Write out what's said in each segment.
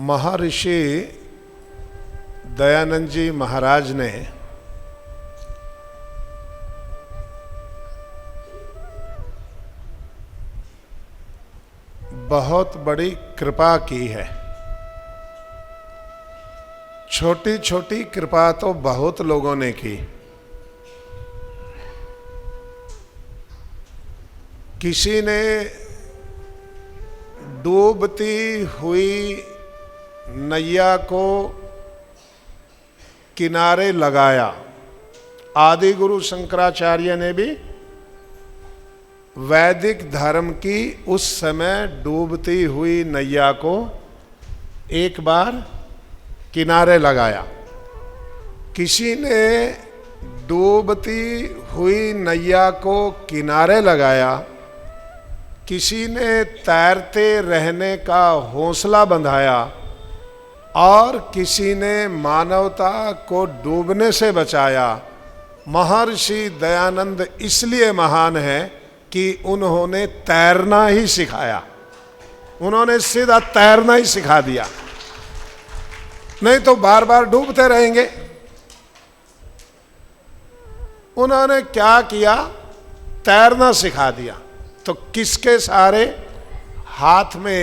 महर्षि दयानंद जी महाराज ने बहुत बड़ी कृपा की है। छोटी छोटी कृपा तो बहुत लोगों ने की। किसी ने डूबती हुई नैया को किनारे लगाया। आदि गुरु शंकराचार्य ने भी वैदिक धर्म की उस समय डूबती हुई नैया को एक बार किनारे लगाया। किसी ने डूबती हुई नैया को किनारे लगाया, किसी ने तैरते रहने का हौसला बंधाया और किसी ने मानवता को डूबने से बचाया। महर्षि दयानंद इसलिए महान है कि उन्होंने तैरना ही सिखाया। उन्होंने सीधा तैरना ही सिखा दिया, नहीं तो बार बार डूबते रहेंगे। उन्होंने क्या किया? तैरना सिखा दिया। तो किसके सहारे? हाथ में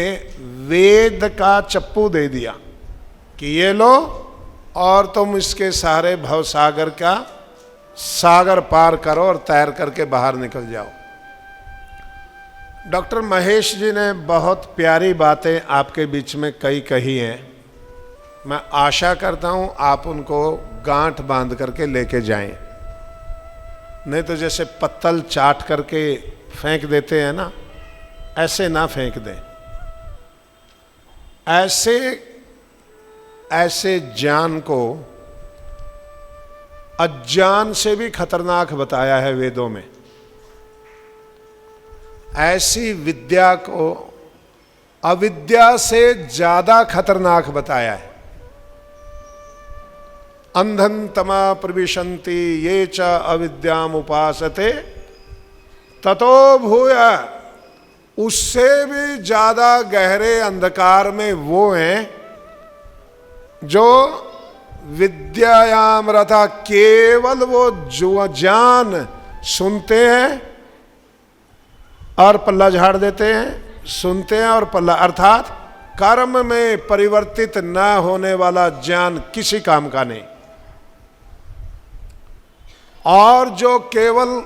वेद का चप्पू दे दिया कि ये लो और तुम इसके सहारे भवसागर का सागर पार करो और तैर करके बाहर निकल जाओ। डॉक्टर महेश जी ने बहुत प्यारी बातें आपके बीच में कई कही हैं। मैं आशा करता हूं आप उनको गांठ बांध करके लेके जाएं, नहीं तो जैसे पत्तल चाट करके फेंक देते हैं ना, ऐसे ना फेंक दें। ऐसे ज्ञान को अज्ञान से भी खतरनाक बताया है वेदों में। ऐसी विद्या को अविद्या से ज्यादा खतरनाक बताया है। अंधन तमा प्रविशन्ति ये च अविद्याम उपासते ततो भूय। उससे भी ज्यादा गहरे अंधकार में वो हैं जो विद्यायाम रथा, केवल वो जो ज्ञान सुनते हैं और पल्ला झाड़ देते हैं, सुनते हैं और पल्ला, अर्थात कर्म में परिवर्तित न होने वाला ज्ञान किसी काम का नहीं। और जो केवल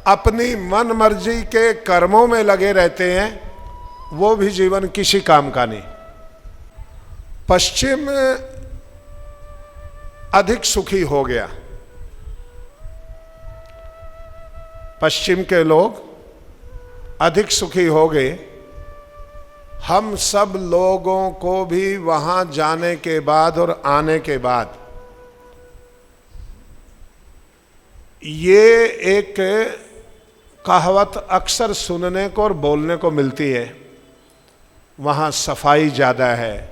अपनी मन मर्जी के कर्मों में लगे रहते हैं, वो भी जीवन किसी काम का नहीं। पश्चिम अधिक सुखी हो गया। पश्चिम के लोग अधिक सुखी हो गए। हम सब लोगों को भी वहां जाने के बाद और आने के बाद ये एक कहावत अक्सर सुनने को और बोलने को मिलती है, वहाँ सफाई ज़्यादा है,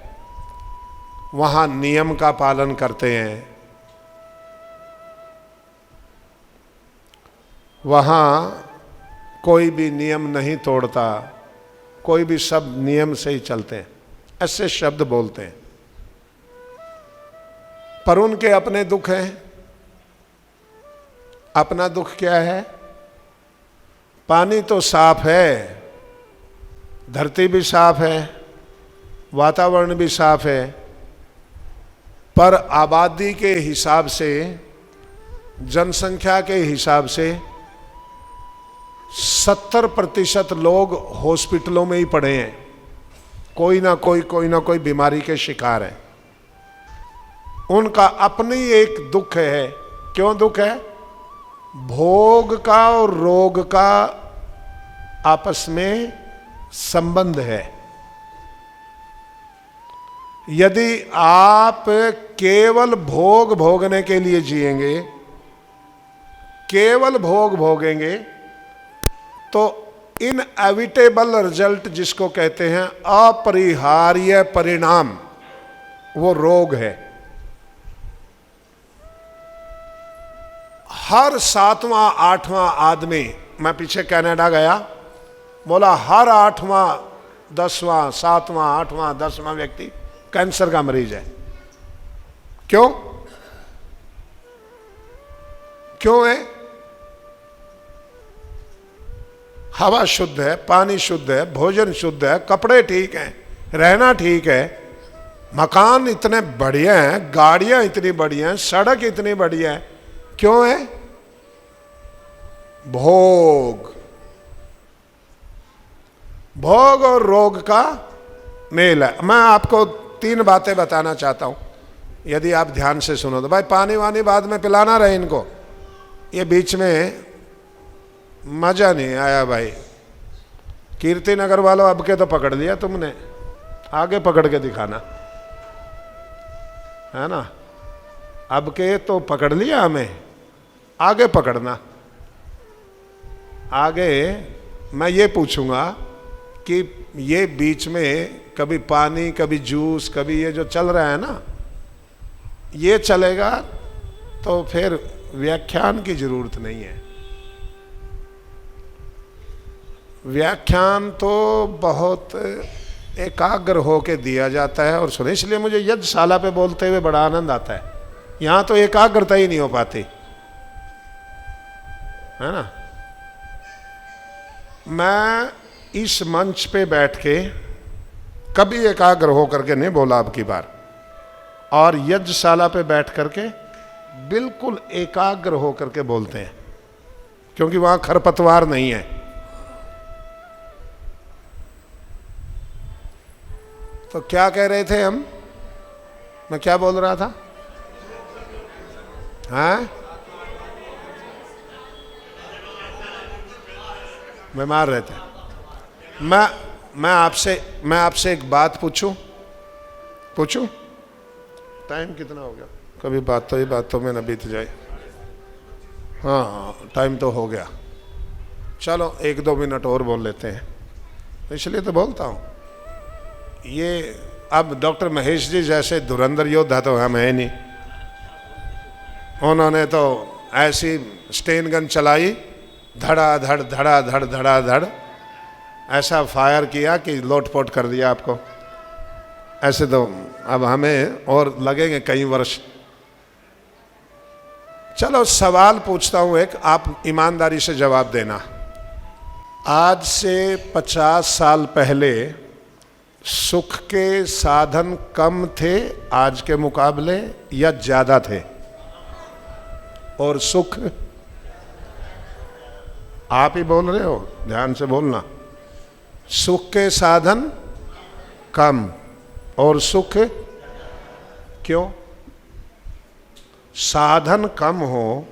वहाँ नियम का पालन करते हैं, वहाँ कोई भी नियम नहीं तोड़ता, कोई भी सब नियम से ही चलते हैं, ऐसे शब्द बोलते हैं। पर उनके अपने दुख हैं। अपना दुख क्या है? पानी तो साफ है, धरती भी साफ है, वातावरण भी साफ है, पर आबादी के हिसाब से, जनसंख्या के हिसाब से 70% लोग हॉस्पिटलों में ही पड़े हैं। कोई ना कोई बीमारी के शिकार है। उनका अपनी एक दुख है। क्यों दुख है? भोग का और रोग का आपस में संबंध है। यदि आप केवल भोग भोगने के लिए जिएंगे, केवल भोग भोगेंगे, तो इनएविटेबल रिजल्ट जिसको कहते हैं, अपरिहार्य परिणाम, वो रोग है। हर 7वां 8वां आदमी, मैं पीछे कनाडा गया, बोला हर 8वां 10वां 7वां 8वां 10वां व्यक्ति कैंसर का मरीज है। क्यों? क्यों है? हवा शुद्ध है, पानी शुद्ध है, भोजन शुद्ध है, कपड़े ठीक हैं, रहना ठीक है, मकान इतने बढ़िया हैं, गाड़ियां इतनी बढ़िया हैं, सड़क इतनी बढ़िया है। क्यों है? भोग। भोग और रोग का मेल है। मैं आपको 3 बातें बताना चाहता हूं, यदि आप ध्यान से सुनो तो। भाई पानी वानी बाद में पिलाना रहे इनको, ये बीच में मजा नहीं आया भाई। कीर्ति नगर वालों, अब के तो पकड़ लिया तुमने, आगे पकड़ के दिखाना, है ना? अब के तो पकड़ लिया हमें, आगे पकड़ना। आगे मैं ये पूछूंगा कि ये बीच में कभी पानी, कभी जूस, कभी ये जो चल रहा है ना, ये चलेगा तो फिर व्याख्यान की जरूरत नहीं है। व्याख्यान तो बहुत एकाग्र होके दिया जाता है और सुने, इसलिए मुझे यज्ञशाला पे बोलते हुए बड़ा आनंद आता है। यहां तो एकाग्रता ही नहीं हो पाती, है ना? मैं इस मंच पे बैठ के कभी एकाग्र होकर के नहीं बोला अब की बार, और यज्ञशाला पे बैठ करके बिल्कुल एकाग्र होकर के बोलते हैं, क्योंकि वहां खरपतवार नहीं है। तो क्या कह रहे थे हम? मैं क्या बोल रहा था? हाँ, बीमार रहते। मैं आपसे एक बात पूछूं? टाइम कितना हो गया? कभी बातों में न बीत जाए। हाँ, टाइम तो हो गया। चलो 1-2 मिनट और बोल लेते हैं, इसलिए तो बोलता हूँ। ये अब डॉक्टर महेश जी जैसे धुरंधर योद्धा तो हम है नहीं। उन्होंने तो ऐसी स्टेन गन चलाई, धड़ाधड़ धड़ाधड़ धड़ाधड़, ऐसा फायर किया कि लोटपोट कर दिया आपको। ऐसे तो अब हमें और लगेंगे कई वर्ष। चलो सवाल पूछता हूं एक, आप ईमानदारी से जवाब देना। आज से 50 साल पहले सुख के साधन कम थे आज के मुकाबले या ज्यादा थे? और सुख, आप ही बोल रहे हो, ध्यान से बोलना। सुख के साधन कम और सुख, क्यों? साधन कम हो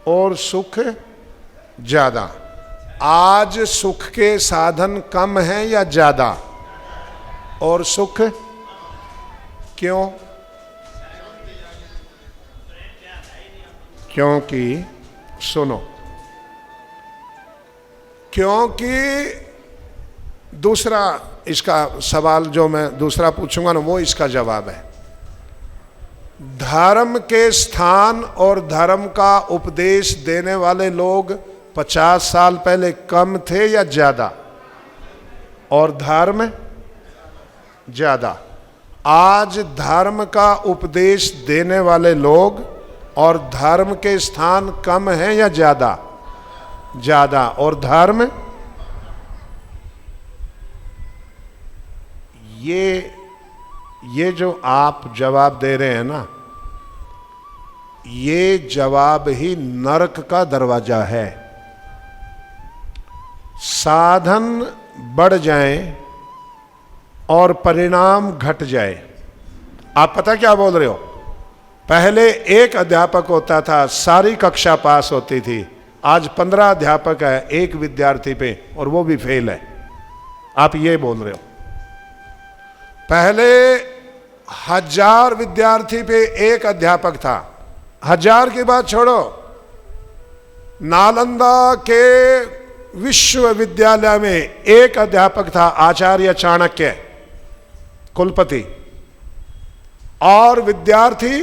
और सुख ज्यादा। आज सुख के साधन कम हैं या ज्यादा? और सुख क्यों? क्योंकि सुनो, क्योंकि दूसरा इसका सवाल जो मैं दूसरा पूछूंगा ना, वो इसका जवाब है। धर्म के स्थान और धर्म का उपदेश देने वाले लोग 50 साल पहले कम थे या ज्यादा? और धर्म ज्यादा। आज धर्म का उपदेश देने वाले लोग और धर्म के स्थान कम हैं या ज्यादा? ज्यादा। और धर्म, ये जो आप जवाब दे रहे हैं ना, ये जवाब ही नरक का दरवाजा है। साधन बढ़ जाएं और परिणाम घट जाए। आप पता क्या बोल रहे हो? पहले एक अध्यापक होता था, सारी कक्षा पास होती थी। आज 15 अध्यापक है एक विद्यार्थी पे, और वो भी फेल है। आप ये बोल रहे हो। पहले 1000 विद्यार्थी पे एक अध्यापक था। 1000 की बात छोड़ो, नालंदा के विश्वविद्यालय में एक अध्यापक था, आचार्य चाणक्य, कुलपति। और विद्यार्थी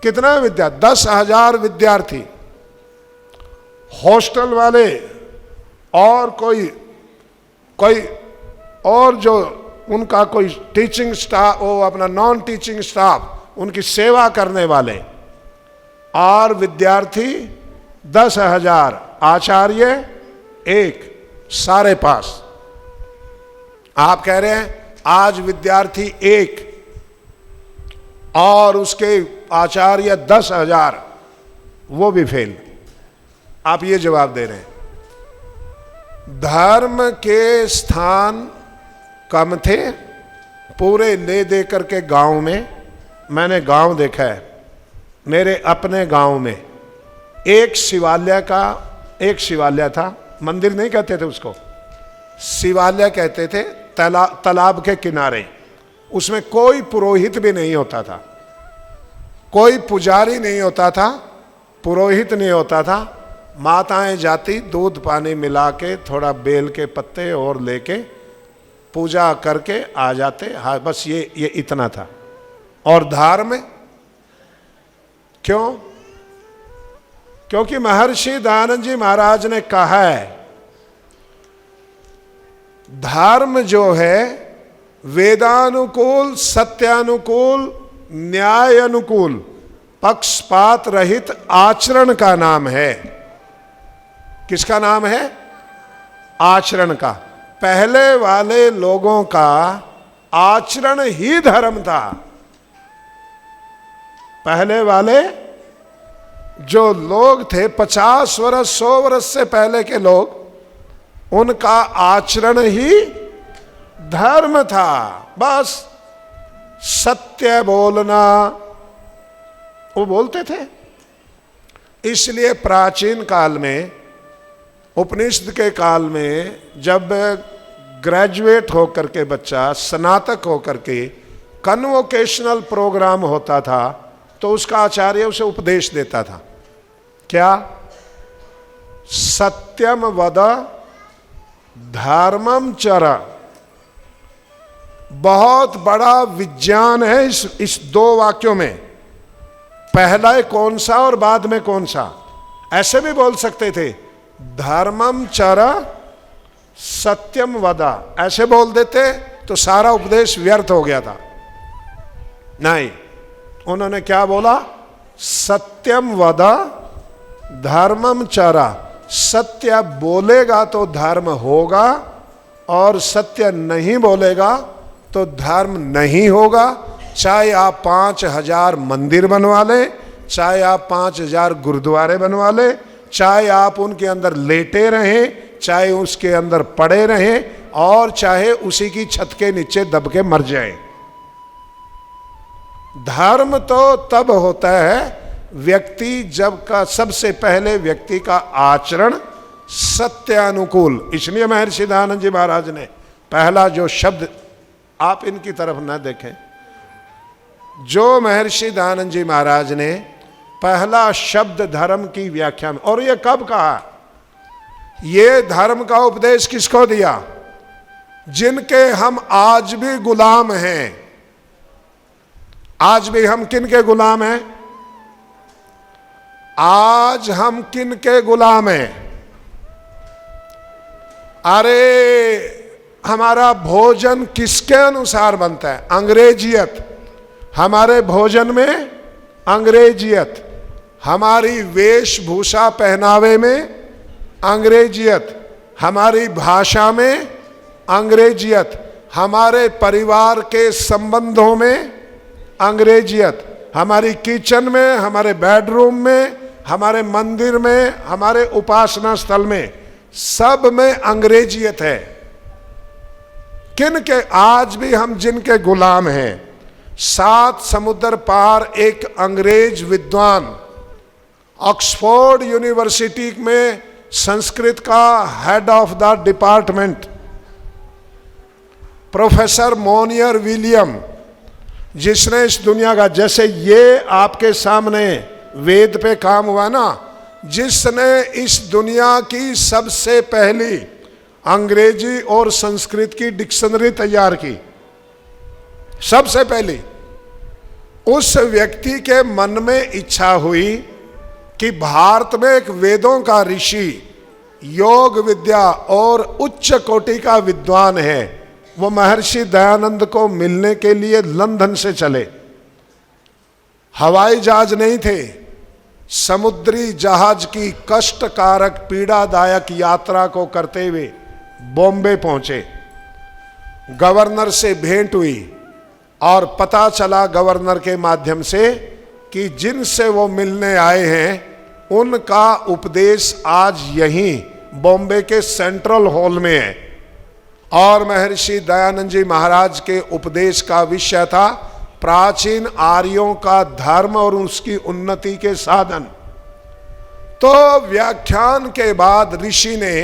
कितना? 10,000 विद्यार्थी। हॉस्टल वाले और कोई और जो उनका कोई टीचिंग स्टाफ, वो अपना नॉन टीचिंग स्टाफ, उनकी सेवा करने वाले, और विद्यार्थी 10,000, आचार्य 1, सारे पास। आप कह रहे हैं आज विद्यार्थी 1 और उसके आचार्य 10,000, वो भी फेल। आप ये जवाब दे रहे हैं। धर्म के स्थान कम थे, पूरे ले दे करके गांव में। मैंने गांव देखा है, मेरे अपने गांव में एक शिवालय था, मंदिर नहीं कहते थे उसको, शिवालय कहते थे, तालाब के किनारे। उसमें कोई पुरोहित भी नहीं होता था, कोई पुजारी नहीं होता था, पुरोहित नहीं होता था। माताएं जाती, दूध पानी मिला के, थोड़ा बेल के पत्ते और लेके पूजा करके आ जाते। हाँ, बस ये इतना था। और धार में क्यों? क्योंकि महर्षि दयानंद जी महाराज ने कहा है, धर्म जो है वेदानुकूल, सत्यानुकूल, न्याय अनुकूल, पक्षपात रहित आचरण का नाम है। किसका नाम है? आचरण का। पहले वाले लोगों का आचरण ही धर्म था। पहले वाले जो लोग थे, 50 वर्ष 100 वर्ष से पहले के लोग, उनका आचरण ही धर्म था। बस सत्य बोलना वो बोलते थे। इसलिए प्राचीन काल में, उपनिषद के काल में, जब ग्रेजुएट होकर के बच्चा, स्नातक होकर के कन्वोकेशनल प्रोग्राम होता था, तो उसका आचार्य उसे उपदेश देता था। क्या? सत्यम वद धर्मम चर। बहुत बड़ा विज्ञान है इस 2 वाक्यों में। पहला कौन सा और बाद में कौन सा? ऐसे भी बोल सकते थे, धर्मम चर सत्यम वदा। ऐसे बोल देते तो सारा उपदेश व्यर्थ हो गया था। नहीं, उन्होंने क्या बोला? सत्यम वदा धर्मम चरा। सत्य बोलेगा तो धर्म होगा, और सत्य नहीं बोलेगा तो धर्म नहीं होगा। चाहे आप 5,000 मंदिर बनवा ले, चाहे आप 5,000 गुरुद्वारे बनवा ले, चाहे आप उनके अंदर लेटे रहें, चाहे उसके अंदर पड़े रहें, और चाहे उसी की छत के नीचे दब के मर जाए। धर्म तो तब होता है व्यक्ति जब का, सबसे पहले व्यक्ति का आचरण सत्यानुकूल। इसलिए महर्षि दयानंद जी महाराज ने पहला जो शब्द, आप इनकी तरफ न देखें, जो महर्षि दयानंद जी महाराज ने पहला शब्द धर्म की व्याख्या में, और ये कब कहा? ये धर्म का उपदेश किसको दिया? जिनके हम आज भी गुलाम हैं। आज भी हम किन के गुलाम हैं? आज हम किन के गुलाम हैं? अरे, हमारा भोजन किसके अनुसार बनता है? अंग्रेजियत। हमारे भोजन में अंग्रेजियत, हमारी वेशभूषा पहनावे में अंग्रेजियत, हमारी भाषा में अंग्रेजियत, हमारे परिवार के संबंधों में अंग्रेजियत, हमारी किचन में, हमारे बेडरूम में, हमारे मंदिर में, हमारे उपासना स्थल में, सब में अंग्रेजियत है। किन के? आज भी हम जिनके गुलाम हैं। 7 समुद्र पार एक अंग्रेज विद्वान, ऑक्सफोर्ड यूनिवर्सिटी में संस्कृत का head of the department, professor Monier William, जिसने इस दुनिया का, जैसे ये आपके सामने वेद पे काम हुआ ना, जिसने इस दुनिया की सबसे पहली अंग्रेजी और संस्कृत की डिक्शनरी तैयार की, सबसे पहली, उस व्यक्ति के मन में इच्छा हुई कि भारत में एक वेदों का ऋषि, योग विद्या और उच्च कोटि का विद्वान है, वो महर्षि दयानंद को मिलने के लिए लंदन से चले। हवाई जहाज नहीं थे, समुद्री जहाज की कष्टकारक पीड़ादायक यात्रा को करते हुए बॉम्बे पहुंचे। गवर्नर से भेंट हुई और पता चला गवर्नर के माध्यम से कि जिनसे वो मिलने आए हैं उनका उपदेश आज यहीं बॉम्बे के सेंट्रल हॉल में है। और महर्षि दयानंद जी महाराज के उपदेश का विषय था प्राचीन आर्यों का धर्म और उसकी उन्नति के साधन। तो व्याख्यान के बाद ऋषि ने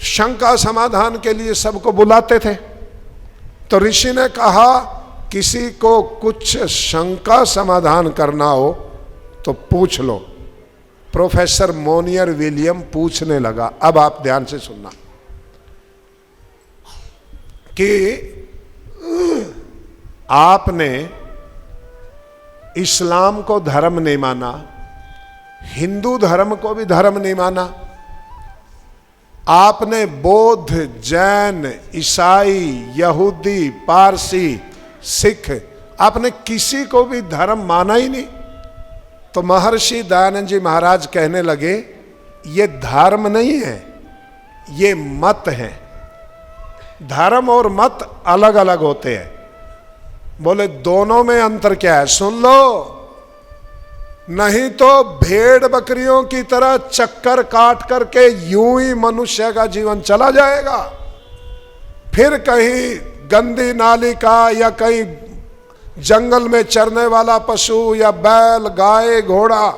शंका समाधान के लिए सबको बुलाते थे। तो ऋषि ने कहा किसी को कुछ शंका समाधान करना हो तो पूछ लो। प्रोफेसर मोनियर विलियम पूछने लगा। अब आप ध्यान से सुनना कि आपने इस्लाम को धर्म नहीं माना, हिंदू धर्म को भी धर्म नहीं माना, आपने बौद्ध, जैन, ईसाई, यहूदी, पारसी, सिख, आपने किसी को भी धर्म माना ही नहीं। तो महर्षि दयानंद जी महाराज कहने लगे ये धर्म नहीं है, ये मत है। धर्म और मत अलग अलग होते हैं। बोले दोनों में अंतर क्या है? सुन लो, नहीं तो भेड़ बकरियों की तरह चक्कर काट करके यूं ही मनुष्य का जीवन चला जाएगा। फिर कहीं गंदी नाली का या कहीं जंगल में चरने वाला पशु या बैल, गाय, घोड़ा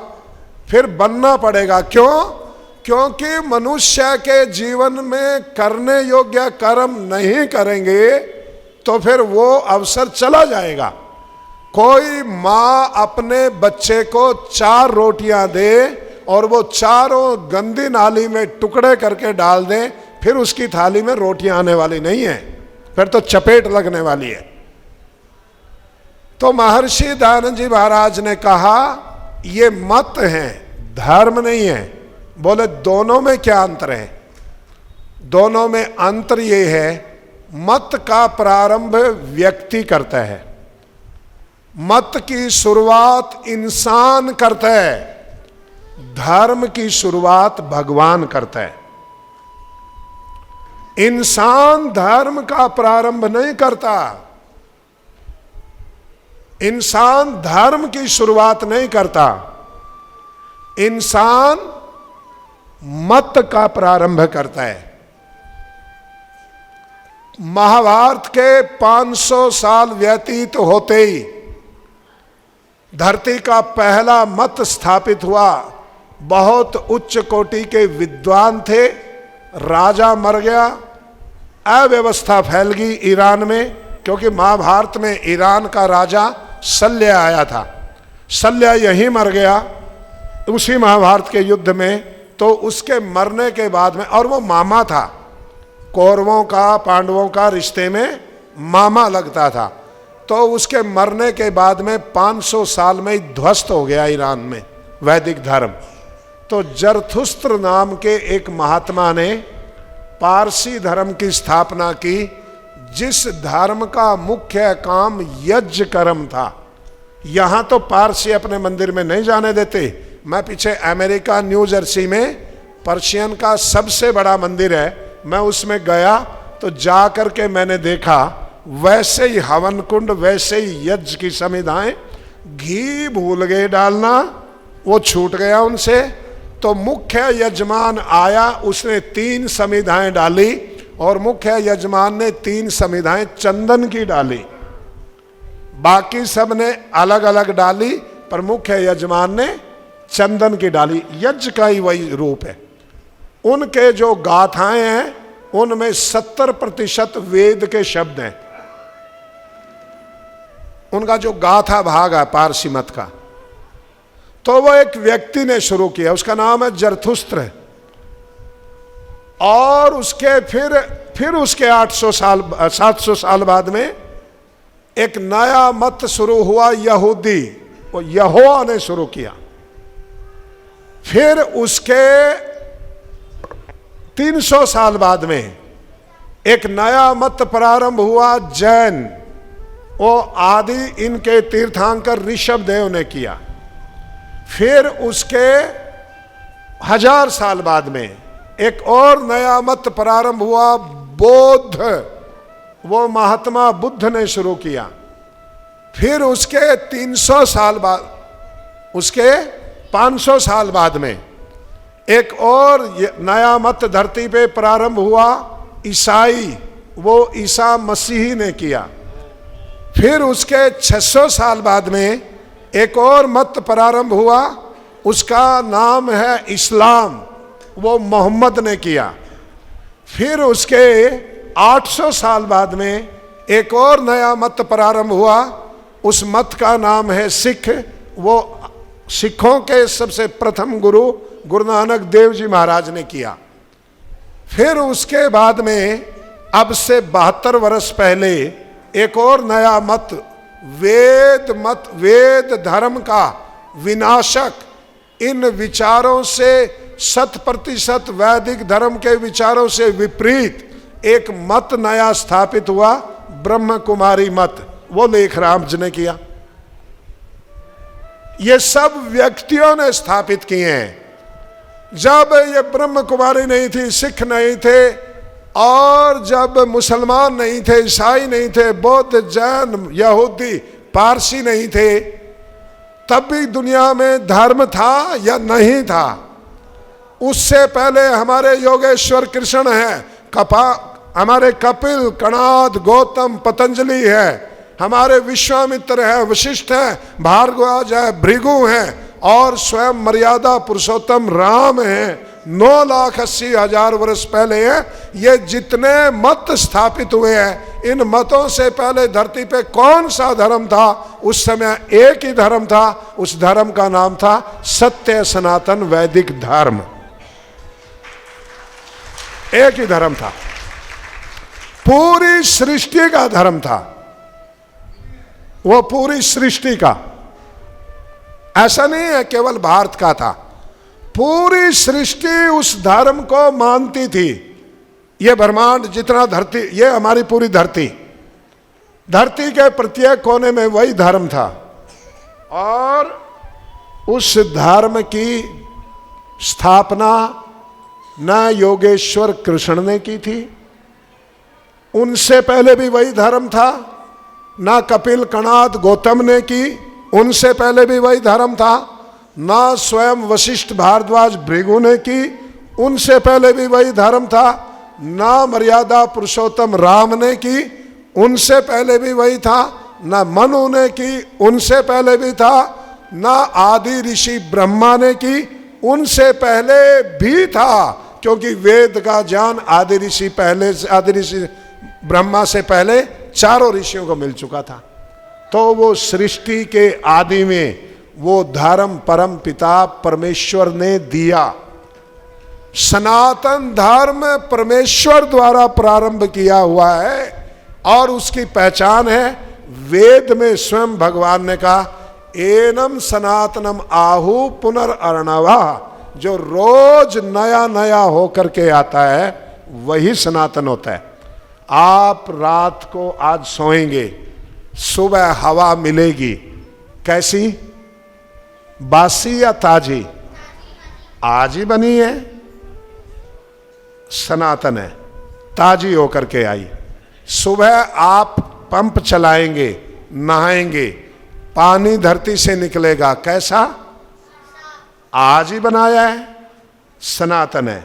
फिर बनना पड़ेगा। क्यों? क्योंकि मनुष्य के जीवन में करने योग्य कर्म नहीं करेंगे तो फिर वो अवसर चला जाएगा। कोई माँ अपने बच्चे को 4 रोटियां दे और वो चारों गंदी नाली में टुकड़े करके डाल दे, फिर उसकी थाली में रोटियां आने वाली नहीं है, फिर तो चपेट लगने वाली है। तो महर्षि दयानंद जी महाराज ने कहा ये मत है, धर्म नहीं है। बोले दोनों में क्या अंतर है? दोनों में अंतर ये है, मत का प्रारंभ व्यक्ति करता है, मत की शुरुआत इंसान करता है, धर्म की शुरुआत भगवान करता है। इंसान धर्म का प्रारंभ नहीं करता, इंसान धर्म की शुरुआत नहीं करता, इंसान मत का प्रारंभ करता है। महाभारत के 500 साल व्यतीत होते ही धरती का पहला मत स्थापित हुआ। बहुत उच्च कोटि के विद्वान थे, राजा मर गया, अव्यवस्था फैल गई ईरान में, क्योंकि महाभारत में ईरान का राजा शल्य आया था। शल्य यहीं मर गया उसी महाभारत के युद्ध में। तो उसके मरने के बाद में, और वो मामा था, कौरवों का पांडवों का रिश्ते में मामा लगता था, तो उसके मरने के बाद में 500 साल में ध्वस्त हो गया ईरान में वैदिक धर्म। तो जरथुस्त्र नाम के एक महात्मा ने पारसी धर्म की स्थापना की, जिस धर्म का मुख्य काम यज्ञ कर्म था। यहाँ तो पारसी अपने मंदिर में नहीं जाने देते। मैं पीछे अमेरिका न्यू जर्सी में पर्शियन का सबसे बड़ा मंदिर है, मैं उसमें गया तो जा कर के मैंने देखा वैसे ही हवन कुंड, वैसे ही यज्ञ की समिधाएं। घी भूल गए डालना, वो छूट गया उनसे। तो मुख्य यजमान आया, उसने 3 समिधाएं डाली और मुख्य यजमान ने 3 समिधाएं चंदन की डाली। बाकी सब ने अलग अलग डाली, पर मुख्य यजमान ने चंदन की डाली। यज्ञ का ही वही रूप है। उनके जो गाथाएं हैं उनमें 70% वेद के शब्द हैं। उनका जो गाथा भाग है पारसी मत का, तो वो एक व्यक्ति ने शुरू किया, उसका नाम है जरथुस्त्र। और उसके फिर उसके 700 साल बाद में एक नया मत शुरू हुआ, यहूदी, वो यहोवा ने शुरू किया। फिर उसके 300 साल बाद में एक नया मत प्रारंभ हुआ जैन, वो आदि इनके तीर्थंकर ऋषभ देव ने किया। फिर उसके 1000 साल बाद में एक और नया मत प्रारंभ हुआ बौद्ध, वो महात्मा बुद्ध ने शुरू किया। फिर उसके 300 साल बाद, उसके 500 साल बाद में एक और नया मत धरती पे प्रारंभ हुआ ईसाई, वो ईसा मसीही ने किया। फिर उसके 600 साल बाद में एक और मत प्रारंभ हुआ, उसका नाम है इस्लाम, वो मोहम्मद ने किया। फिर उसके 800 साल बाद में एक और नया मत प्रारंभ हुआ, उस मत का नाम है सिख, वो सिखों के सबसे प्रथम गुरु गुरु नानक देव जी महाराज ने किया। फिर उसके बाद में अब से 72 वर्ष पहले एक और नया मत, वेद धर्म का विनाशक, इन विचारों से 100% वैदिक धर्म के विचारों से विपरीत एक मत नया स्थापित हुआ, ब्रह्म कुमारी मत, वो लेखराम जी ने किया। ये सब व्यक्तियों ने स्थापित किए हैं। जब ये ब्रह्म कुमारी नहीं थी, सिख नहीं थे, और जब मुसलमान नहीं थे, ईसाई नहीं थे, बौद्ध, जैन, यहूदी, पारसी नहीं थे, तब भी दुनिया में धर्म था या नहीं था? उससे पहले हमारे योगेश्वर कृष्ण है, हमारे कपिल, कणाद, गौतम, पतंजलि है, हमारे विश्वामित्र है, वशिष्ठ है, भारद्वाज है, भृगु है, और स्वयं मर्यादा पुरुषोत्तम राम है। 9,80,000 वर्ष पहले है। ये जितने मत स्थापित हुए हैं, इन मतों से पहले धरती पे कौन सा धर्म था? उस समय एक ही धर्म था, उस धर्म का नाम था सत्य सनातन वैदिक धर्म। एक ही धर्म था, पूरी सृष्टि का धर्म था वो, पूरी सृष्टि का। ऐसा नहीं है केवल भारत का था, पूरी सृष्टि उस धर्म को मानती थी। ये ब्रह्मांड जितना धरती, ये हमारी पूरी धरती, धरती के प्रत्येक कोने में वही धर्म था। और उस धर्म की स्थापना न योगेश्वर कृष्ण ने की थी, उनसे पहले भी वही धर्म था। ना कपिल, कणाद, गौतम ने की, उनसे पहले भी वही धर्म था। ना स्वयं वशिष्ठ, भारद्वाज, भृगु ने की, उनसे पहले भी वही धर्म था। ना मर्यादा पुरुषोत्तम राम ने की, उनसे पहले भी वही था। ना मनु ने की, उनसे पहले भी था। ना आदि ऋषि ब्रह्मा ने की, उनसे पहले भी था, क्योंकि वेद का ज्ञान आदि ऋषि ब्रह्मा से पहले चारों ऋषियों को मिल चुका था। तो वो सृष्टि के आदि में वो धर्म परम पिता परमेश्वर ने दिया। सनातन धर्म परमेश्वर द्वारा प्रारंभ किया हुआ है, और उसकी पहचान है वेद में स्वयं भगवान ने कहा, एनम सनातनम आहु पुनर्अर्णवा, जो रोज नया नया होकर के आता है वही सनातन होता है। आप रात को आज सोएंगे, सुबह हवा मिलेगी, कैसी? बासी या ताजी? आज ही बनी है, सनातन है, ताजी होकर के आई। सुबह आप पंप चलाएंगे, नहाएंगे, पानी धरती से निकलेगा, कैसा? आज ही बनाया है, सनातन है।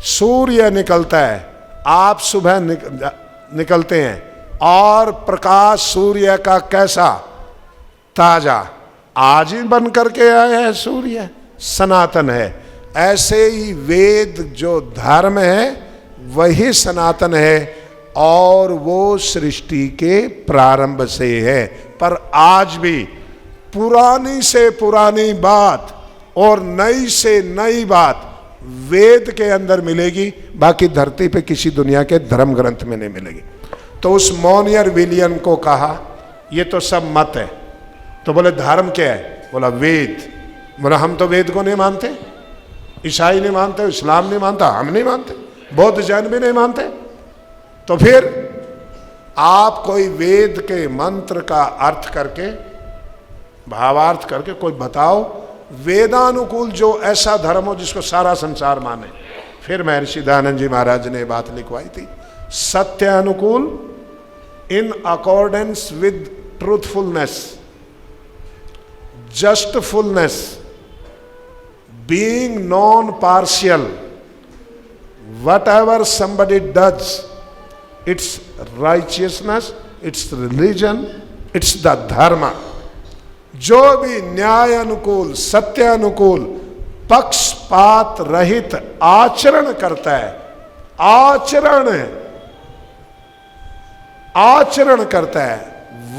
सूर्य निकलता है, आप सुबह निकलते हैं, और प्रकाश सूर्य का कैसा? ताजा, आज ही बन करके आया है सूर्य, सनातन है। ऐसे ही वेद जो धर्म है वही सनातन है, और वो सृष्टि के प्रारंभ से है। पर आज भी पुरानी से पुरानी बात और नई से नई बात वेद के अंदर मिलेगी, बाकी धरती पे किसी दुनिया के धर्म ग्रंथ में नहीं मिलेगी। तो उस मोनियर विलियम को कहा ये तो सब मत है। तो बोले धर्म क्या है? बोला वेद। बोला हम तो वेद को नहीं मानते, ईसाई नहीं मानते, इस्लाम नहीं मानता, हम नहीं मानते, बौद्ध जैन भी नहीं मानते। तो फिर आप कोई वेद के मंत्र का अर्थ करके, भावार्थ करके कोई बताओ वेदानुकूल जो ऐसा धर्म हो जिसको सारा संसार माने। फिर महर्षि दयानंद जी महाराज ने बात लिखवाई थी, सत्यानुकूल, in accordance with truthfulness, justfulness, being non-partial, whatever somebody does, it's righteousness, it's religion, it's the dharma। जो भी न्याय अनुकूल, सत्यानुकूल, पक्षपात रहित आचरण करता है, आचरण करता है,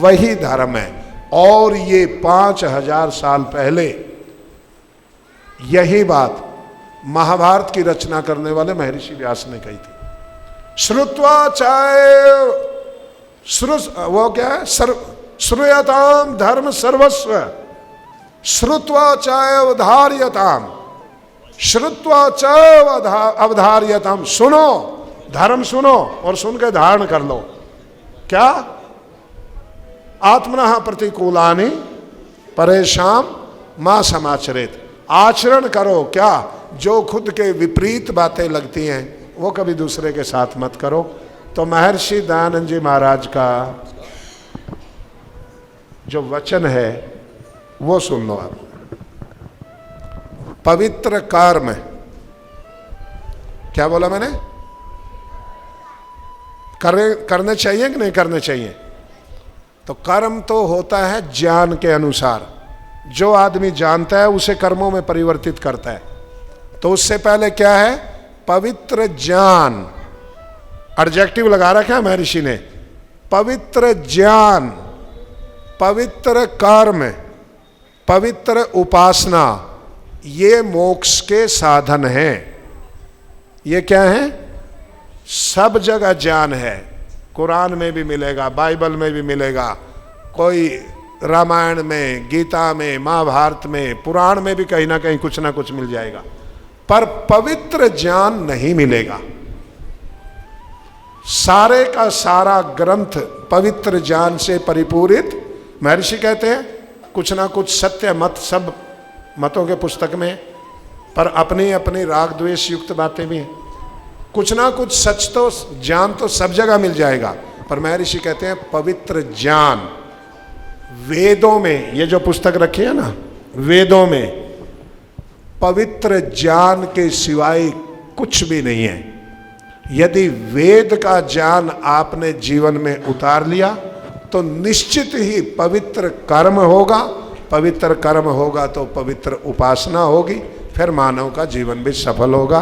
वही धर्म है। और ये 5000 साल पहले यही बात महाभारत की रचना करने वाले महर्षि व्यास ने कही थी। श्रुत्वा चाहे वो क्या है, श्रूयताम धर्म सर्वस्व, श्रुत्वा चाहे अवधार्यताम, श्रुत्वा चाहे अवधार्यताम, सुनो, धर्म सुनो और सुन के धारण कर लो। क्या? आत्मनः प्रतिकूलानि परेशान मां समाचरेत, आचरण करो। क्या? जो खुद के विपरीत बातें लगती हैं वो कभी दूसरे के साथ मत करो। तो महर्षि दयानंद जी महाराज का जो वचन है वो सुन लो आप। पवित्र कर्म, क्या बोला मैंने? करने चाहिए कि नहीं करने चाहिए? तो कर्म तो होता है ज्ञान के अनुसार, जो आदमी जानता है उसे कर्मों में परिवर्तित करता है। तो उससे पहले क्या है? पवित्र ज्ञान, एडजेक्टिव लगा रखा है महर्षि ने। पवित्र ज्ञान, पवित्र कर्म, पवित्र उपासना, ये मोक्ष के साधन हैं। ये क्या है? सब जगह ज्ञान है, कुरान में भी मिलेगा, बाइबल में भी मिलेगा, कोई रामायण में, गीता में, महाभारत में, पुराण में भी कहीं ना कहीं कुछ ना कुछ मिल जाएगा, पर पवित्र ज्ञान नहीं मिलेगा। सारे का सारा ग्रंथ पवित्र ज्ञान से परिपूरित। महर्षि कहते हैं कुछ ना कुछ सत्य मत सब मतों के पुस्तक में, पर अपनी अपनी राग द्वेष युक्त बातें भी हैं। कुछ ना कुछ सच तो, ज्ञान तो सब जगह मिल जाएगा, पर महर्षि कहते हैं पवित्र ज्ञान वेदों में, ये जो पुस्तक रखी है ना, वेदों में पवित्र ज्ञान के सिवाय कुछ भी नहीं है। यदि वेद का ज्ञान आपने जीवन में उतार लिया तो निश्चित ही पवित्र कर्म होगा, पवित्र कर्म होगा तो पवित्र उपासना होगी, फिर मानव का जीवन भी सफल होगा।